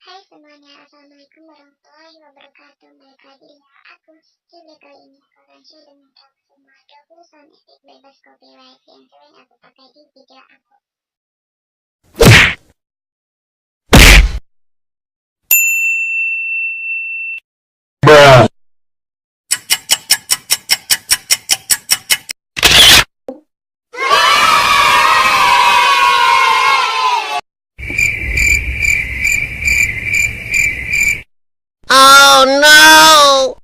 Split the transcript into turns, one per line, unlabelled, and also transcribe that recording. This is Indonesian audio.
Hai semuanya, Assalamualaikum warahmatullahi wabarakatuh. Balik lagi dengan aku, Julie. Kali ini aku akan share dengan kamu semua 20 sound effect bebas copyright yang sering aku pakai di video aku.
Oh no!